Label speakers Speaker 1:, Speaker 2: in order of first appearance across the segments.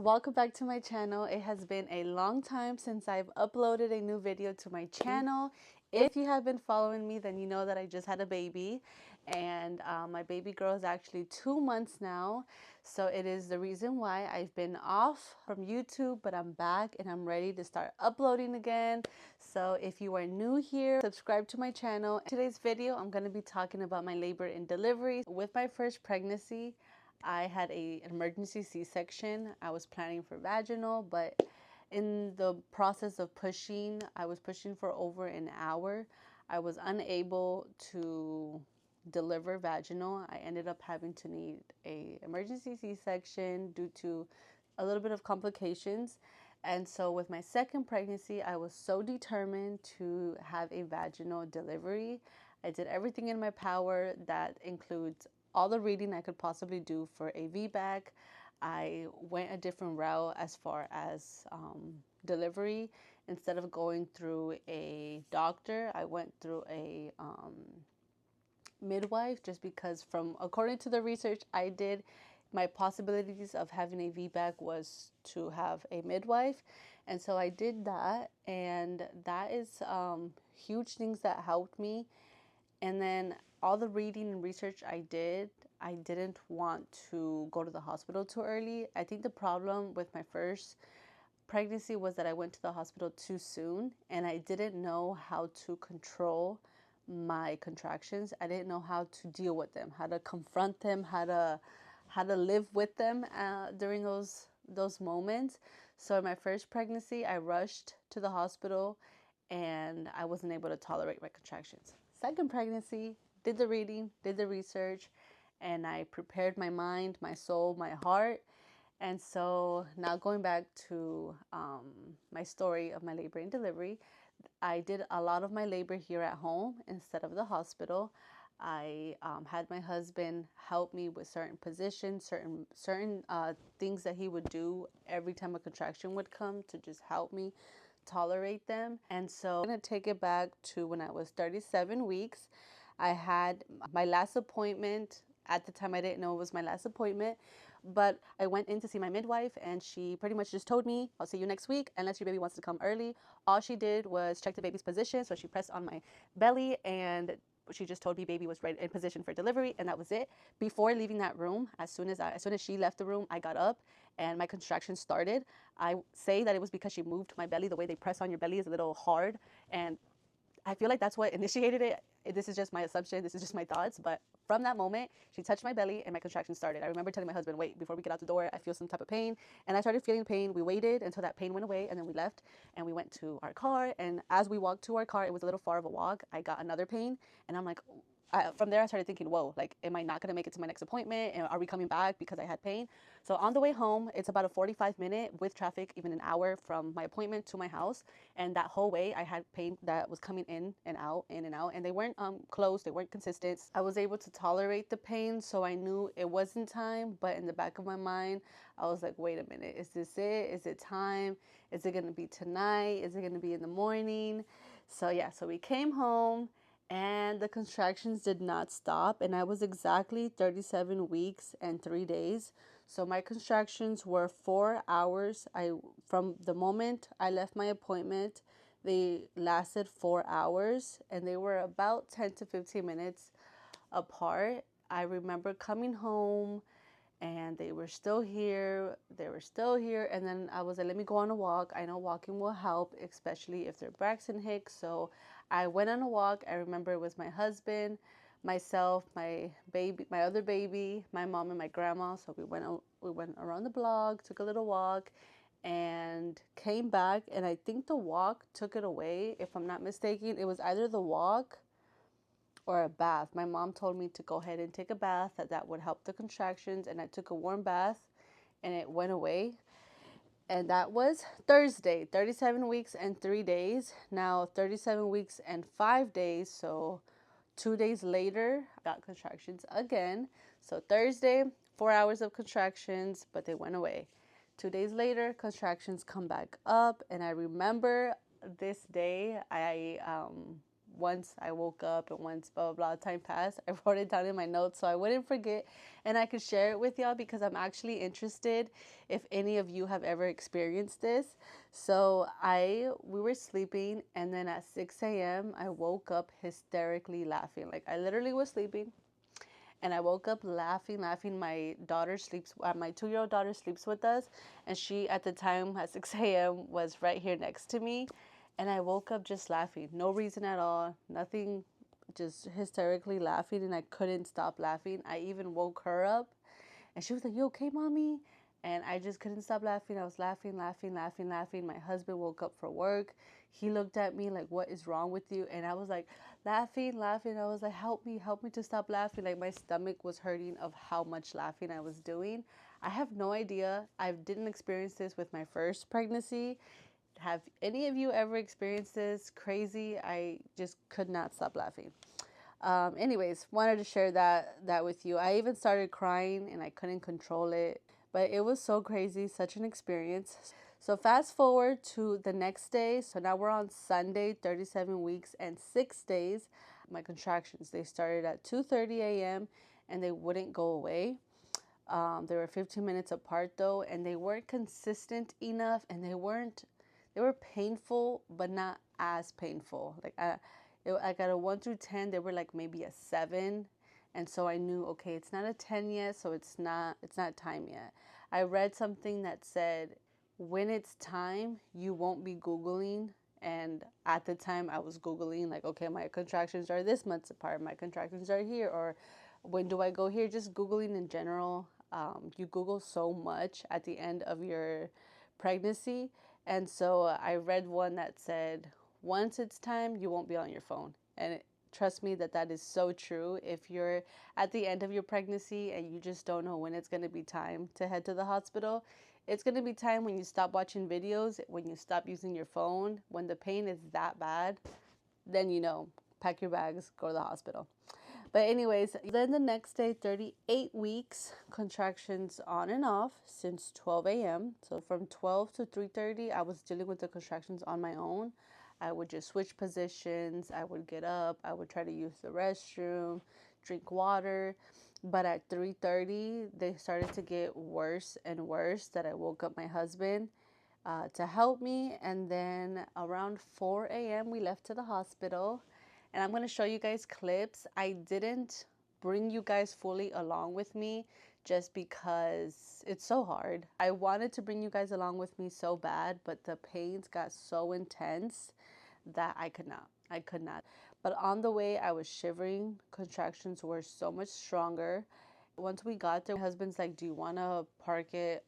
Speaker 1: welcome back to my channel. It has been a long time since I've uploaded a new video to my channel. If you have been following me, then you know that I just had a baby, and my baby girl is actually 2 months now. So it is the reason why I've been off from YouTube, but I'm back and I'm ready to start uploading again. So if you are new here, subscribe to my channel. In today's video, I'm going to be talking about my labor and delivery. With my first pregnancy, I had an emergency C-section. I was planning for vaginal, but in the process of pushing, I was pushing for over an hour. I was unable to deliver vaginal. I ended up having to need a emergency C-section due to a little bit of complications. And so with my second pregnancy, I was so determined to have a vaginal delivery. I did everything in my power. That includes all the reading I could possibly do for a VBAC. I went a different route as far as delivery. Instead of going through a doctor, I went through a midwife, just because from according to the research I did, my possibilities of having a VBAC was to have a midwife. And so I did that, and that is huge things that helped me. And then all the reading and research I did, I didn't want to go to the hospital too early. I think the problem with my first pregnancy was that I went to the hospital too soon, and I didn't know how to control my contractions. I didn't know how to deal with them, how to confront them, how to live with them during those moments. So in my first pregnancy, I rushed to the hospital and I wasn't able to tolerate my contractions. Second pregnancy, did the reading, did the research, and I prepared my mind, my soul, my heart. And so now going back to my story of my labor and delivery, I did a lot of my labor here at home instead of the hospital. I had my husband help me with certain positions, certain things that he would do every time a contraction would come to just help me tolerate them. And so I'm going to take it back to when I was 37 weeks. I had my last appointment. At the time, I didn't know it was my last appointment, but I went in to see my midwife, and she pretty much just told me, I'll see you next week unless your baby wants to come early. All she did was check the baby's position. So she pressed on my belly, and she just told me baby was right in position for delivery, and that was it. Before leaving that room, as soon as she left the room, I got up and my contractions started. I say that it was because she moved my belly. The way they press on your belly is a little hard, and I feel like that's what initiated it. This is just my assumption. This is just my thoughts. But from that moment, she touched my belly and my contractions started. I remember telling my husband, wait, before we get out the door, I feel some type of pain. And I started feeling pain. We waited until that pain went away, and then we left and we went to our car. And as we walked to our car, it was a little far of a walk. I got another pain, and I'm like, from there, I started thinking, whoa, like, am I not going to make it to my next appointment? And are we coming back because I had pain? So on the way home, it's about a 45-minute with traffic, even an hour from my appointment to my house. And that whole way, I had pain that was coming in and out, in and out. And they weren't close, they weren't consistent. I was able to tolerate the pain, so I knew it wasn't time. But in the back of my mind, I was like, wait a minute, is this it? Is it time? Is it going to be tonight? Is it going to be in the morning? So yeah, so we came home, and the contractions did not stop, and I was exactly 37 weeks and 3 days. So my contractions were 4 hours. From the moment I left my appointment, they lasted 4 hours, and they were about 10 to 15 minutes apart. I remember coming home and they were still here. They were still here. And then I was like, let me go on a walk. I know walking will help, especially if they're Braxton Hicks. So I went on a walk. I remember it was my husband, myself, my baby, my other baby, my mom, and my grandma. So we went around the block, took a little walk, and came back. And I think the walk took it away. If I'm not mistaken, it was either the walk or a bath. My mom told me to go ahead and take a bath, that would help the contractions, and I took a warm bath and it went away. And that was Thursday, 37 weeks and 3 days. Now 37 weeks and 5 days, so 2 days later, I got contractions again. So Thursday, 4 hours of contractions, but they went away. 2 days later, contractions come back up, and I remember this day, I once I woke up and once blah, blah, blah, time passed, I wrote it down in my notes so I wouldn't forget and I could share it with y'all because I'm actually interested if any of you have ever experienced this. So we were sleeping and then at 6 a.m. I woke up hysterically laughing. Like I literally was sleeping and I woke up laughing, laughing. My daughter sleeps, my 2-year-old daughter sleeps with us, and she at the time at 6 a.m. was right here next to me, and I woke up just laughing, no reason at all, nothing, just hysterically laughing, and I couldn't stop laughing. I even woke her up, and she was like, "You okay, mommy?" And I just couldn't stop laughing. I was laughing, laughing, laughing, laughing. My husband woke up for work. He looked at me like, "What is wrong with you?" And I was like, laughing, laughing. I was like, help me to stop laughing. Like my stomach was hurting of how much laughing I was doing. I have no idea. I didn't experience this with my first pregnancy. Have any of you ever experienced this? Crazy. I just could not stop laughing. Anyways, wanted to share that with you. I even started crying and I couldn't control it, but it was so crazy, such an experience. So fast forward to the next day. So now we're on Sunday, 37 weeks and 6 days. My contractions, they started at 2:30 a.m. and they wouldn't go away. They were 15 minutes apart though, and they weren't consistent enough, and they were painful, but not as painful. I got a 1 through 10, they were like maybe a 7. And so I knew, okay, it's not a 10 yet, so it's not time yet. I read something that said, when it's time, you won't be Googling. And at the time I was Googling, like, okay, my contractions are this months apart, my contractions are here, or when do I go here? Just Googling in general. You Google so much at the end of your pregnancy. And so I read one that said, once it's time, you won't be on your phone. And trust me that is so true. If you're at the end of your pregnancy and you just don't know when it's going to be time to head to the hospital, it's going to be time when you stop watching videos, when you stop using your phone, when the pain is that bad, then pack your bags, go to the hospital. But anyways, then the next day, 38 weeks, contractions on and off since 12 a.m. So from 12 to 3:30, I was dealing with the contractions on my own. I would just switch positions. I would get up. I would try to use the restroom, drink water. But at 3:30, they started to get worse and worse that I woke up my husband to help me. And then around 4 a.m., we left to the hospital. And I'm going to show you guys clips. I didn't bring you guys fully along with me just because it's so hard. I wanted to bring you guys along with me so bad, but the pains got so intense that I could not. I could not. But on the way, I was shivering. Contractions were so much stronger. Once we got there, my husband's like, "Do you want to park it,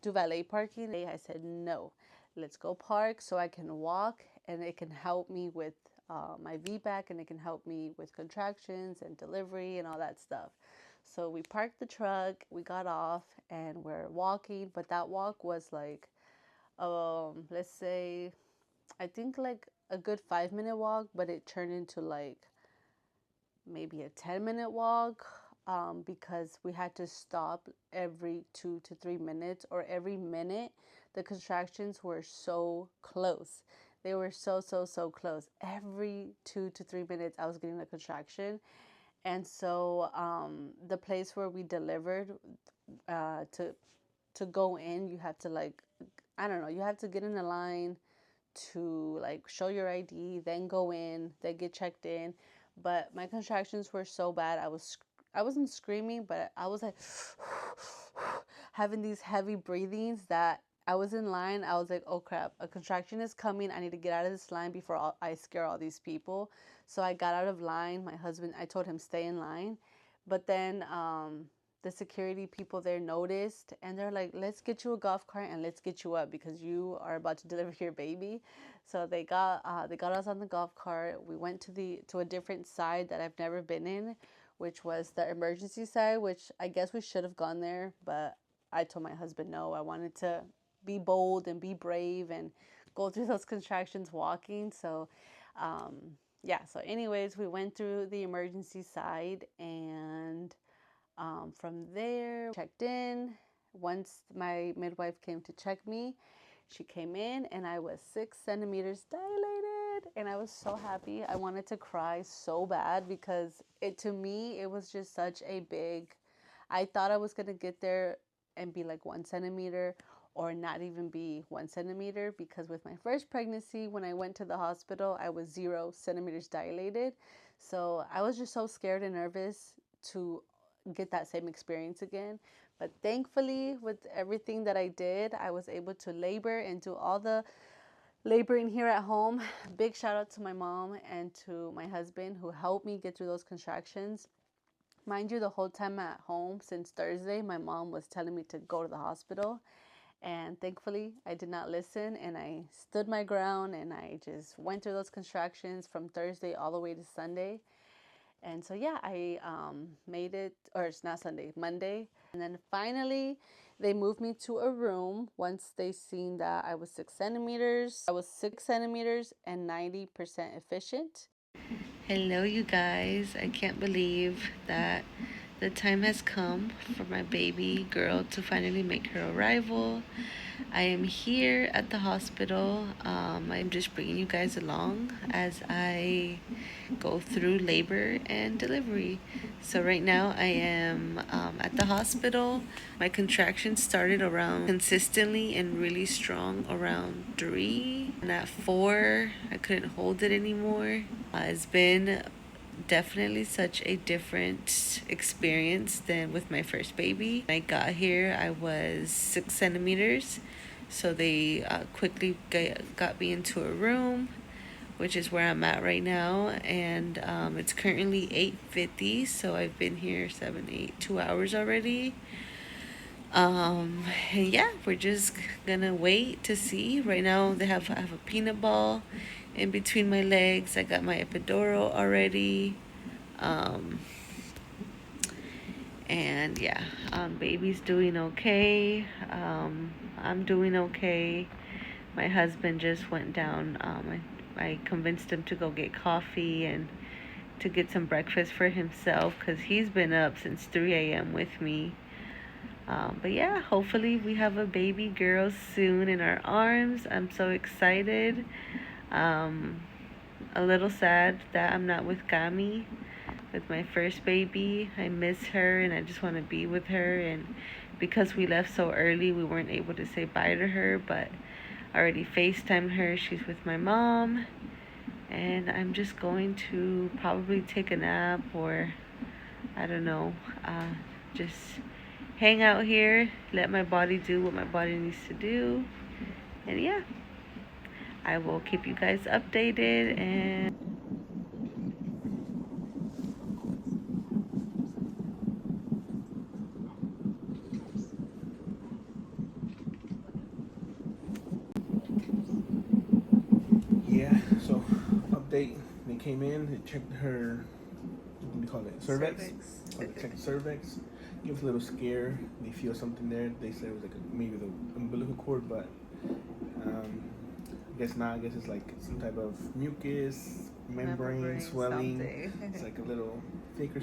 Speaker 1: do valet parking?" I said, "No, let's go park so I can walk and it can help me with my VBAC, and it can help me with contractions and delivery and all that stuff." So we parked the truck, we got off, and we're walking. But that walk was like, let's say, I think like a good 5-minute walk, but it turned into like maybe a 10-minute walk, because we had to stop every 2 to 3 minutes, or every minute. The contractions were so close. They were so, so, so close. Every 2 to 3 minutes, I was getting a contraction. And so the place where we delivered, to go in, you have to like, I don't know, you have to get in a line to like show your ID, then go in, then get checked in. But my contractions were so bad. I wasn't screaming, but I was like having these heavy breathings that I was in line. I was like, oh crap, a contraction is coming. I need to get out of this line before I scare all these people. So I got out of line. My husband, I told him stay in line. But then the security people there noticed, and they're like, let's get you a golf cart and let's get you up because you are about to deliver your baby. So they got us on the golf cart. We went to a different side that I've never been in, which was the emergency side, which I guess we should have gone there, but I told my husband no. I wanted to be bold and be brave and go through those contractions walking. So yeah, so anyways, we went through the emergency side, and from there, checked in. Once my midwife came to check me, she came in and I was 6 centimeters dilated, and I was so happy. I wanted to cry so bad because to me, it was just such a big, I thought I was going to get there and be like 1 centimeter or not even be 1 centimeter, because with my first pregnancy, when I went to the hospital, I was 0 centimeters dilated. So I was just so scared and nervous to get that same experience again. But thankfully, with everything that I did, I was able to labor and do all the laboring here at home. Big shout out to my mom and to my husband who helped me get through those contractions. Mind you, the whole time at home since Thursday, my mom was telling me to go to the hospital. And thankfully, I did not listen, and I stood my ground, and I just went through those contractions from Thursday all the way to Sunday. And so, yeah, I made it, or it's not Sunday, Monday. And then finally, they moved me to a room once they seen that I was 6 centimeters. I was 6 centimeters and 90% efficient. Hello, you guys. I can't believe that the time has come for my baby girl to finally make her arrival. I am here at the hospital. I'm just bringing you guys along as I go through labor and delivery. So right now I am at the hospital. My contractions started around consistently and really strong around 3, and at 4 I couldn't hold it anymore. It's been definitely such a different experience than with my first baby. When I got here, I was 6 centimeters, so they quickly got me into a room, which is where I'm at right now, and it's currently 8:50, so I've been here 2 hours already. And yeah, we're just gonna wait to see. Right now I have a peanut ball in between my legs. I got my epidural already. And yeah, baby's doing okay. I'm doing okay. My husband just went down. I convinced him to go get coffee and to get some breakfast for himself because he's been up since 3 a.m. with me. But yeah, hopefully we have a baby girl soon in our arms. I'm so excited. A little sad that I'm not with Gami, with my first baby. I miss her and I just want to be with her. And because we left so early, we weren't able to say bye to her, but I already FaceTimed her. She's with my mom. And I'm just going to probably take a nap, or I don't know, just hang out here, let my body do what my body needs to do. And yeah, I will keep you guys updated. And
Speaker 2: yeah, so update. They came in, they checked her, what do you call it? Cervix. Checked cervix. Give us a little scare. They feel something there. They said it was like maybe the umbilical cord, but I guess not. I guess it's like some type of mucus, membrane swelling. It's like a little thick or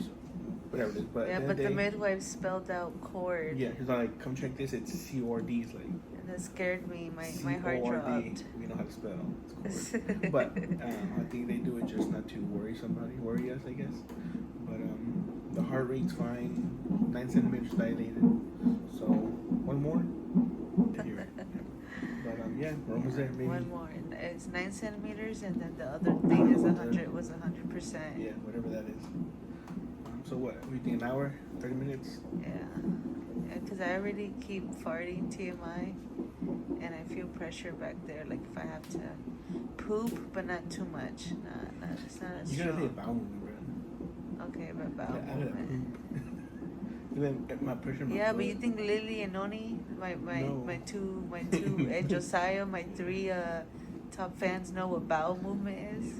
Speaker 2: whatever it is. But
Speaker 1: yeah, but the midwife spelled out cord.
Speaker 2: Yeah, he's like, come check this. It's CORD. It's like.
Speaker 1: And that scared me. My heart dropped.
Speaker 2: We know how to spell. It's cord. But I think they do it just not to worry us, I guess. But the heart rate's fine. 9 centimeters dilated. So one more. Here. But yeah, we're almost there. Maybe
Speaker 1: one more. It's 9 centimeters, and then the other thing is 100. Was 100%.
Speaker 2: Yeah, whatever that is. So what? We think an hour, 30 minutes?
Speaker 1: Yeah, because I already keep farting TMI, and I feel pressure back there. Like if I have to poop, but not too much. It's not as strong.
Speaker 2: You gotta take a bowel movement, bro.
Speaker 1: Okay, but bowel movement.
Speaker 2: My pressure.
Speaker 1: Yeah, but you think Lily and Noni, my two and Josiah, my 3 top fans know what bowel movement is?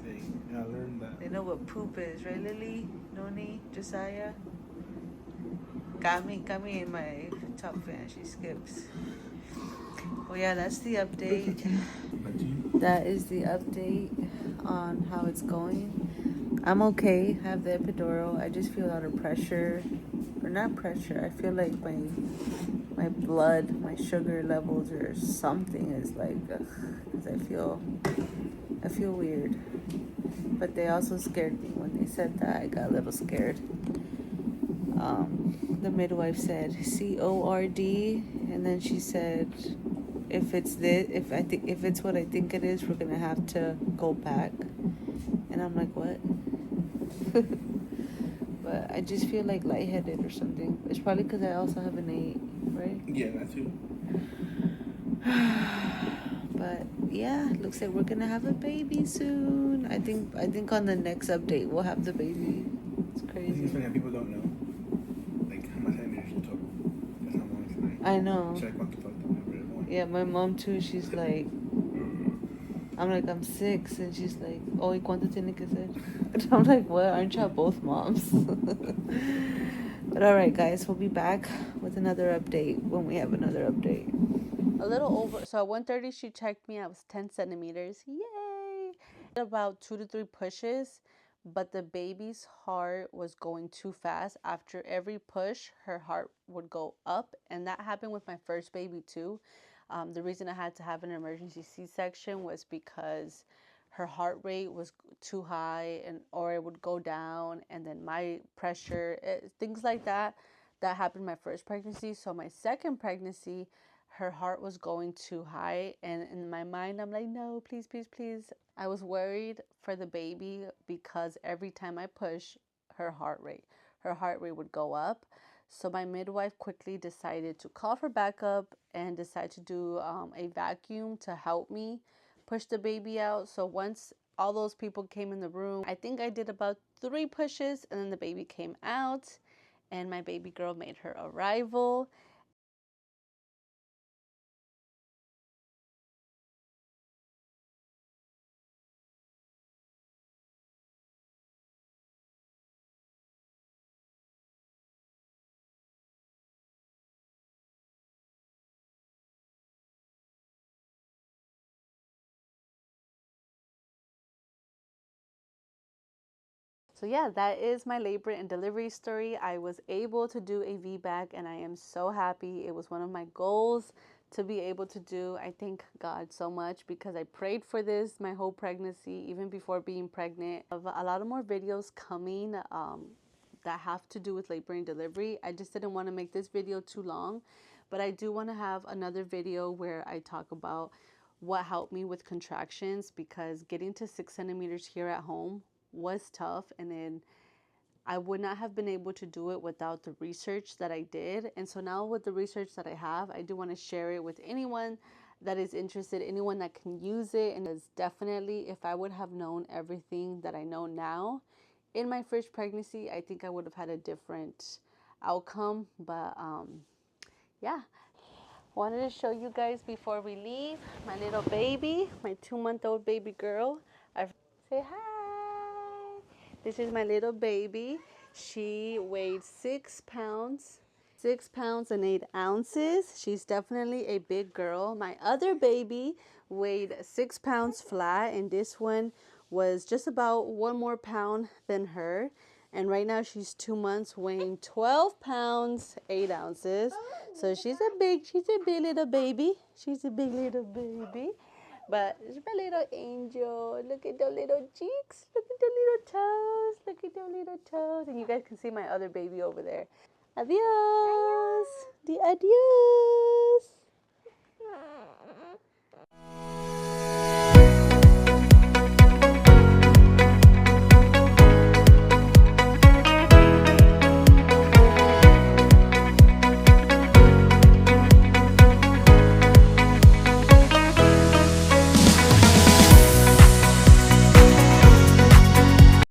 Speaker 2: I learned that.
Speaker 1: They know what poop is, right, Lily, Noni, Josiah? Kami in my top fan, she skips. Well, yeah, that's the update. That is the update on how it's going. I'm okay, have the epidural. I just feel a lot of pressure. Or not pressure, I feel like my blood, my sugar levels or something is like, because I feel I feel weird. But they also scared me when they said that. I got a little scared. The midwife said CORD, and then she said, if it's this, if it's what I think it is, we're gonna have to go back. And I'm like, what? But I just feel like lightheaded or something. It's probably because I also have an 8, right?
Speaker 2: Yeah, that too.
Speaker 1: But yeah, looks like we're gonna have a baby soon. I think on the next update we'll have the baby. It's
Speaker 2: I think
Speaker 1: crazy.
Speaker 2: it's funny how people don't know, like, how much centimeters in total. That's how long it's like.
Speaker 1: I know.
Speaker 2: It's like, what the fuck, everyone.
Speaker 1: Yeah, my mom too. She's like, I'm like, I'm 6, and she's like, oh, ¿y cuánto tiene que ser? And I'm like, what? Aren't y'all both moms? But all right, guys, we'll be back with another update when we have another update. A little over. So at 1:30, she checked me. I was 10 centimeters. Yay! About 2 to 3 pushes, but the baby's heart was going too fast. After every push, her heart would go up, and that happened with my first baby too. The reason I had to have an emergency C-section was because her heart rate was too high, and or it would go down, and then my pressure, things like that. That happened my first pregnancy. So my second pregnancy, her heart was going too high, and in my mind I'm like, no, please, please, please. I was worried for the baby because every time I push, her heart rate would go up. So my midwife quickly decided to call for backup and decide to do a vacuum to help me push the baby out. So once all those people came in the room, I think I did about 3 pushes, and then the baby came out, and my baby girl made her arrival. So yeah, that is my labor and delivery story. I was able to do a VBAC, and I am so happy. It was one of my goals to be able to do. I thank God so much because I prayed for this my whole pregnancy, even before being pregnant. I have a lot of more videos coming that have to do with labor and delivery. I just didn't want to make this video too long, but I do want to have another video where I talk about what helped me with contractions, because getting to 6 centimeters here at home was tough, and then I would not have been able to do it without the research that I did. And so now with the research that I have, I do want to share it with anyone that is interested, anyone that can use it. And it's definitely, if I would have known everything that I know now in my first pregnancy, I think I would have had a different outcome. But yeah, wanted to show you guys before we leave my little baby, my 2-month-old baby girl. Say hi. This is my little baby. She weighed 6 pounds. 6 pounds and 8 ounces. She's definitely a big girl. My other baby weighed 6 pounds flat, and this one was just about 1 more pound than her. And right now she's 2 months, weighing 12 pounds, 8 ounces. So she's a big little baby. She's a big little baby. But it's my little angel. Look at the little cheeks. Look at the little toes. Look at the little toes. And you guys can see my other baby over there. Adios. The adios.